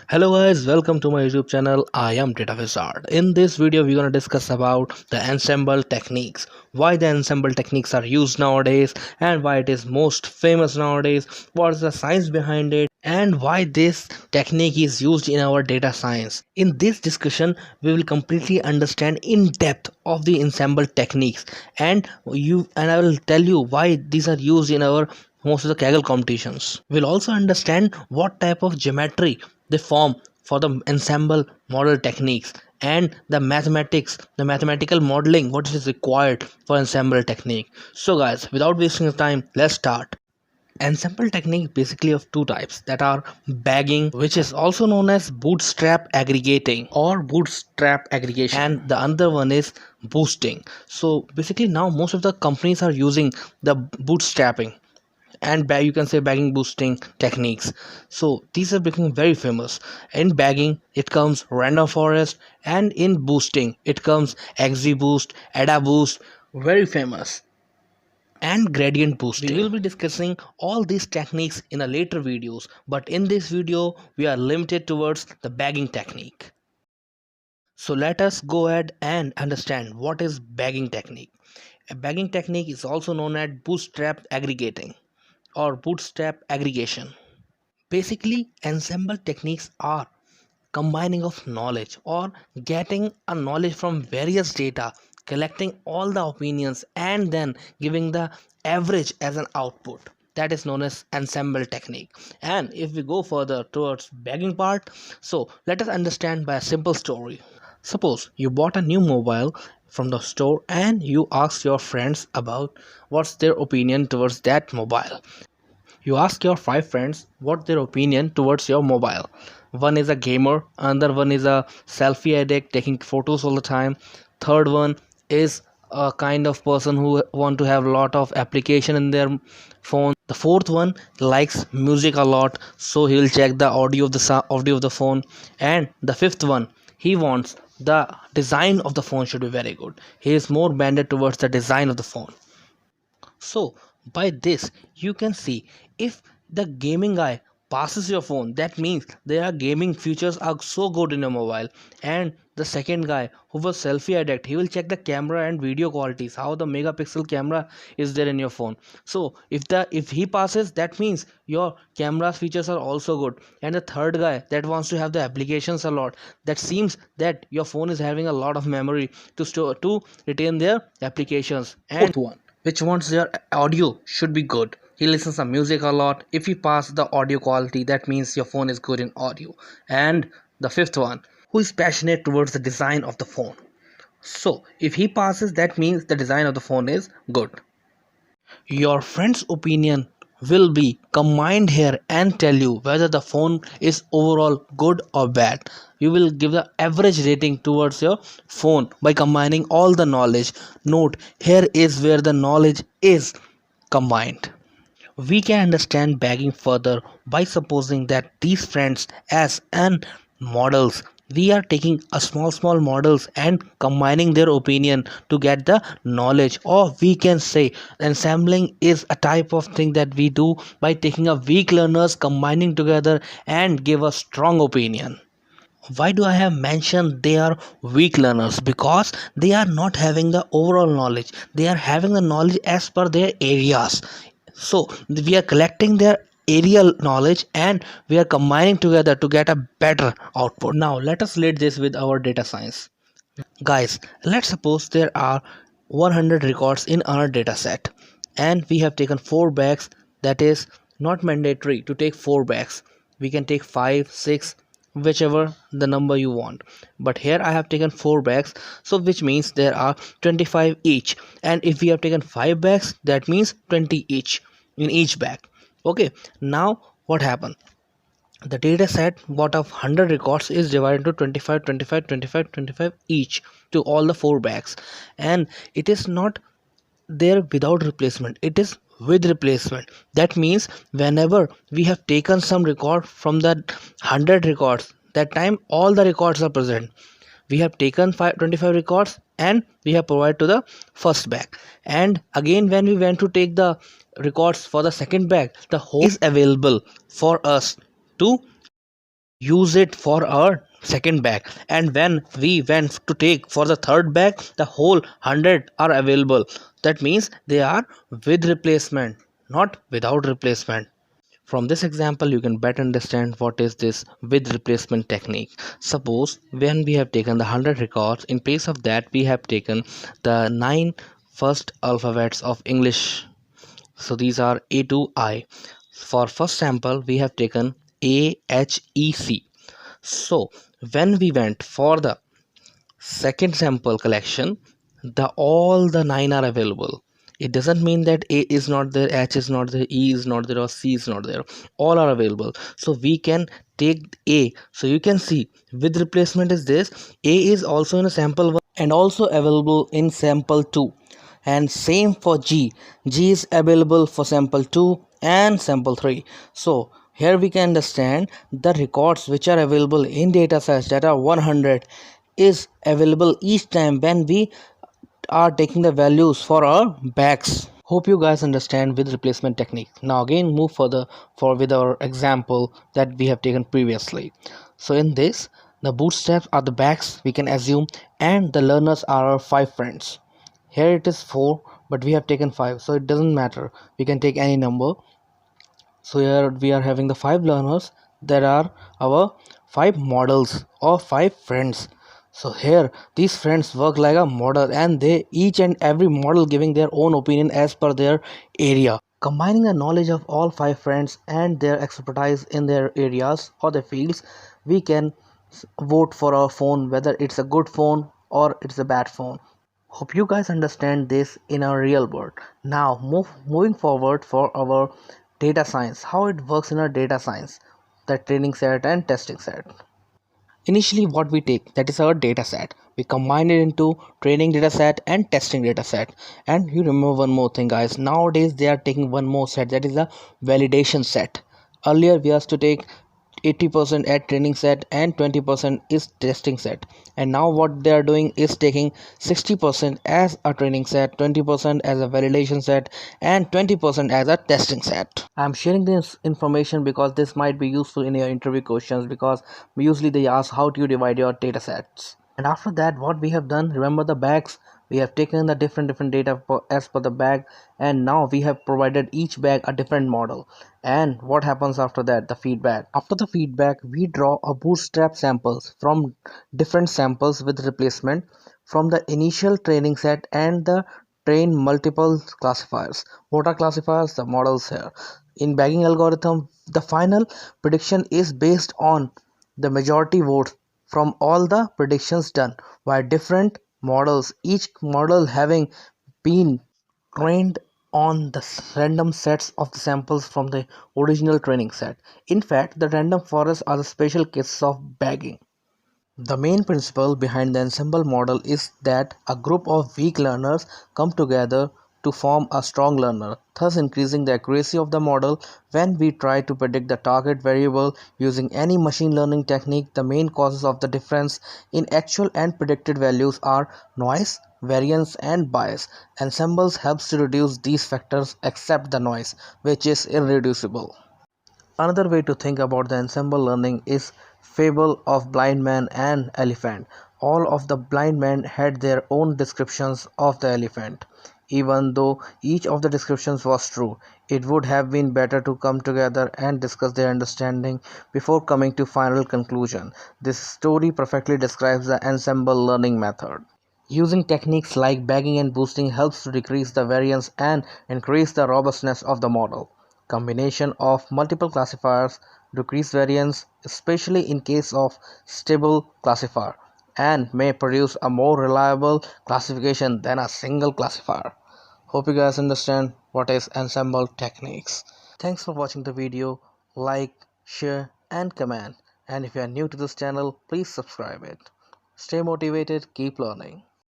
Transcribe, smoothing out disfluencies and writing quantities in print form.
Hello guys, welcome to my YouTube channel. I am Data Wizard. In this video we're going to discuss about the ensemble techniques, why the ensemble techniques are used nowadays and why it is most famous nowadays, what is the science behind it and why this technique is used in our data science. In this discussion we will completely understand in depth of the ensemble techniques and I will tell you why these are used in our most of the Kaggle competitions. We'll also understand what type of geometry they form for the ensemble model techniques and the mathematical modeling what is required for ensemble technique. So guys, without wasting time, let's start. Ensemble technique basically of two types, that are bagging, which is also known as bootstrap aggregating or bootstrap aggregation, and the other one is boosting. So basically now most of the companies are using the bootstrapping and you can say bagging boosting techniques. So these are becoming very famous. In bagging it comes random forest, and in boosting it comes XGBoost, AdaBoost, very famous, and gradient boosting. We will be discussing all these techniques in a later videos, but in this video we are limited towards the bagging technique. So let us go ahead and understand what is bagging technique. A bagging technique is also known as bootstrap aggregating or bootstrap aggregation. Basically, ensemble techniques are combining of knowledge or getting a knowledge from various data, collecting all the opinions and then giving the average as an output. That is known as ensemble technique. And if we go further towards bagging part, so let us understand by a simple story. Suppose you bought a new mobile from the store and you ask your friends about what's their opinion towards that mobile. You ask your 5 friends what their opinion towards your mobile. One is a gamer, another one is a selfie addict taking photos all the time. Third one is a kind of person who want to have a lot of application in their phone. The fourth one likes music a lot, so he will check the audio of the audio of the phone. And the fifth one, he wants the design of the phone should be very good. He is more bended towards the design of the phone. So by this you can see, if the gaming guy passes your phone, that means their gaming features are so good in your mobile. And the second guy who was selfie addict, he will check the camera and video qualities, how the megapixel camera is there in your phone. So if he passes, that means your camera features are also good. And the third guy that wants to have the applications a lot, that seems that your phone is having a lot of memory to store to retain their applications. And fourth one, which wants their audio should be good, he listens to music a lot. If he pass the audio quality, that means your phone is good in audio. And the fifth one, who is passionate towards the design of the phone. So if he passes, that means the design of the phone is good. Your friend's opinion will be combined here and tell you whether the phone is overall good or bad. You will give the average rating towards your phone by combining all the knowledge. Note, here is where the knowledge is combined. We can understand bagging further by supposing that these friends as an models, we are taking a small models and combining their opinion to get the knowledge. Or we can say ensembling is a type of thing that we do by taking a weak learners, combining together and give a strong opinion. Why do I have mentioned they are weak learners? Because they are not having the overall knowledge, they are having the knowledge as per their areas. So we are collecting their aerial knowledge and we are combining together to get a better output. Now let us relate this with our data science. Guys, let's suppose there are 100 records in our data set and we have taken 4 bags. That is not mandatory to take 4 bags. We can take 5, 6, whichever the number you want. But here I have taken 4 bags, so which means there are 25 each. And if we have taken 5 bags, that means 20 each in each bag. Okay, now what happened? The data set what of 100 records is divided into 25 25 25 25 each to all the 4 bags, and it is not there without replacement, it is with replacement. That means whenever we have taken some record from that 100 records, that time all the records are present. We have taken 25 records and we have provided to the first bag, and again when we went to take the records for the second bag, the whole is available for us to use it for our second bag, and when we went to take for the third bag, the whole 100 are available. That means they are with replacement, not without replacement. From this example, you can better understand what is this with replacement technique. Suppose when we have taken the 100 records, in place of that we have taken the 9 first alphabets of English. So these are A to I. For first sample, we have taken A, H, E, C. So when we went for the second sample collection, the all the 9 are available. It doesn't mean that A is not there, H is not there, E is not there, or C is not there. All are available. So we can take A. So you can see with replacement is this. A is also in a sample 1 and also available in sample 2. And same for G is available for sample 2 and sample 3. So here we can understand the records which are available in data sets that are 100 is available each time when we are taking the values for our bags. Hope you guys understand with replacement technique. Now again move further for with our example that we have taken previously. So in this, the bootstraps are the bags we can assume, and the learners are our 5 friends. Here it is 4, but we have taken 5, so it doesn't matter, we can take any number. So here we are having the 5 learners that are our 5 models or 5 friends. So here these friends work like a model, and they each and every model giving their own opinion as per their area. Combining the knowledge of all 5 friends and their expertise in their areas or their fields, we can vote for our phone whether it's a good phone or it's a bad phone. Hope you guys understand this in our real world. Now moving forward for our data science, how it works in our data science, the training set and testing set. Initially what we take, that is our data set, we combine it into training data set and testing data set. And you remember one more thing guys, nowadays they are taking one more set, that is the validation set. Earlier we used to take 80% at training set and 20% is testing set, and now what they are doing is taking 60% as a training set, 20% as a validation set, and 20% as a testing set. I'm sharing this information because this might be useful in your interview questions, because usually they ask how do you divide your data sets. And after that what we have done, remember the bags, we have taken the different data as per the bag, and now we have provided each bag a different model. And what happens after that, the feedback. After the feedback we draw a bootstrap samples from different samples with replacement from the initial training set and the train multiple classifiers. What are classifiers? The models here. In bagging algorithm, the final prediction is based on the majority votes from all the predictions done by different models, each model having been trained on the random sets of the samples from the original training set. In fact, the random forests are the special cases of bagging. The main principle behind the ensemble model is that a group of weak learners come together to form a strong learner, thus increasing the accuracy of the model. When we try to predict the target variable using any machine learning technique, the main causes of the difference in actual and predicted values are noise, variance, and bias. Ensembles helps to reduce these factors except the noise, which is irreducible. Another way to think about the ensemble learning is fable of blind man and elephant. All of the blind men had their own descriptions of the elephant. Even though each of the descriptions was true, it would have been better to come together and discuss their understanding before coming to final conclusion. This story perfectly describes the ensemble learning method. Using techniques like bagging and boosting helps to decrease the variance and increase the robustness of the model. Combination of multiple classifiers decrease variance, especially in case of stable classifier, and may produce a more reliable classification than a single classifier. Hope you guys understand what is ensemble techniques. Thanks for watching the video. Like, share, and comment. And if you are new to this channel, please subscribe it. Stay motivated, keep learning.